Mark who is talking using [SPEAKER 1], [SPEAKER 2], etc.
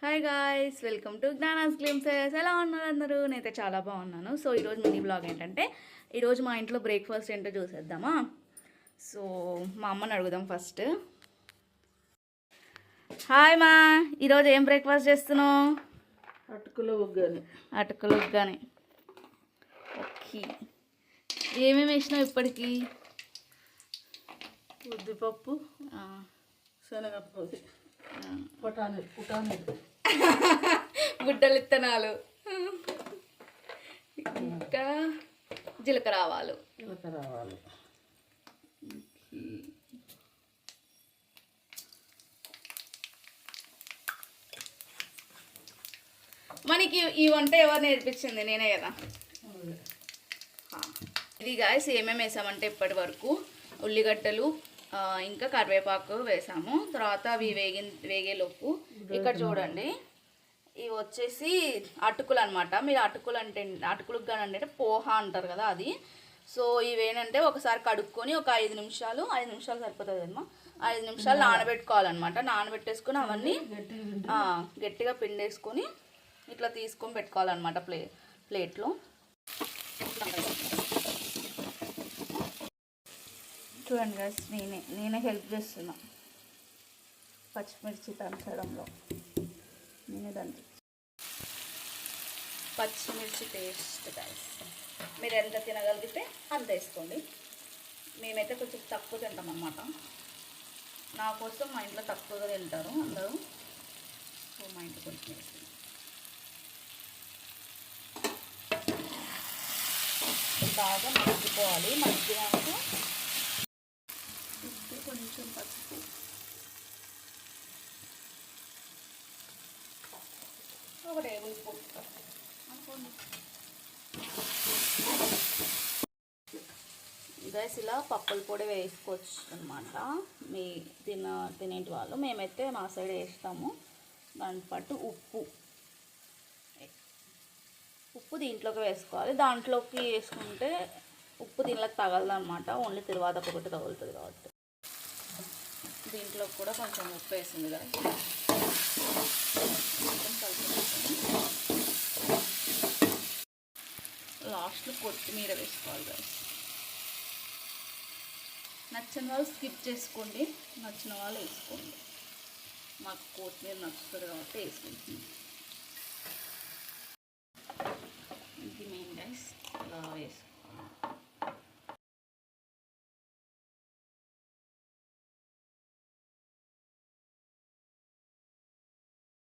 [SPEAKER 1] Hi guys, welcome to Gnana's glimpses. ఎలా ఉన్నారు అందరూ? నేనైతే చాలా బాగున్నాను. సో ఈరోజు మినీ బ్లాగ్ ఏంటంటే, ఈరోజు మా ఇంట్లో బ్రేక్ఫాస్ట్ ఏంటో చూసేద్దామా. సో మా అమ్మని అడుగుదాం ఫస్ట్. హాయ్ మా, ఈరోజు ఏం బ్రేక్ఫాస్ట్ చేస్తున్నావు?
[SPEAKER 2] అటుకుల ఉగ్గాని.
[SPEAKER 1] అటుకులు ఉగ్గాని. ఓకే, ఏమేమి వేసినావు ఇప్పటికీ?
[SPEAKER 2] ఉద్దిపప్పు, శనగపప్పు, పుటానీ
[SPEAKER 1] గుడ్డలు విత్తనాలు, ఇంకా జీలకర్ర ఆవాలు. మనకి ఈ వంట ఎవరు నేర్పించింది? నేనే కదా. ఇది గాయస్ ఏమేమి వేసామంటే, ఇప్పటి వరకు ఉల్లిగడ్డలు ఇంకా కరివేపాకు వేసాము. తర్వాత అవి వేగేలోపు ఇక్కడ చూడండి, ఇవి వచ్చేసి అటుకులు అనమాట. మీరు అటుకులు అటుకులకు కానీ అంటే పోహా అంటారు కదా, అది. సో ఇవేంటంటే ఒకసారి కడుక్కొని ఒక 5 నిమిషాలు సరిపోతుంది అమ్మా, 5 నిమిషాలు నానబెట్టుకోవాలన్నమాట. నానబెట్టేసుకొని అవన్నీ గట్టిగా పిండేసుకొని ఇట్లా తీసుకొని పెట్టుకోవాలన్నమాట ప్లేట్లో. చూడండి గాయస్, నేనే హెల్ప్ చేస్తున్నా పచ్చిమిర్చి దంచడంలో. నేనే దంచి పచ్చిమిర్చి పేస్ట్ గాయస్, మీరు ఎంత తినగలిగితే అంత వేసుకోండి. మేమైతే కొంచెం తక్కువ తింటాం అన్నమాట. నా కోసం మా ఇంట్లో తక్కువగా తింటారు అందరూ. సో మా ఇంట్లో కొంచెం వేసుకుంటాం. బాగా మగ్గిపోవాలి. మగ్గినాక కొంచెం పసుపు, ఒక టేబుల్ స్పూన్ అనుకోండి గైస్. ఇలా పప్పుల పొడి వేసుకోవచ్చు అనమాట, మీ తినేటి వాళ్ళు. మేమైతే మా సైడ్ వేస్తాము. దాంతో పాటు ఉప్పు దీంట్లోకి వేసుకోవాలి. దాంట్లోకి వేసుకుంటే ఉప్పు దీంట్లోకి తగలదు అనమాట, ఓన్లీ తిరువాత ఒకటి తగులుతుంది కాబట్టి. దీంట్లో కూడా కొంచెం ఉప్పు వేసింది కదా, లాస్ట్లో కొత్తిమీర వేసుకోవాలి కదా. నచ్చిన వాళ్ళు స్కిప్ చేసుకోండి, నచ్చిన వాళ్ళు వేసుకోండి. మాకు కొత్తిమీర నచ్చుతుంది కాబట్టి వేసుకుంటుంది. ఇది మెయిన్ గైస్, ఇలా వేసుకోండి.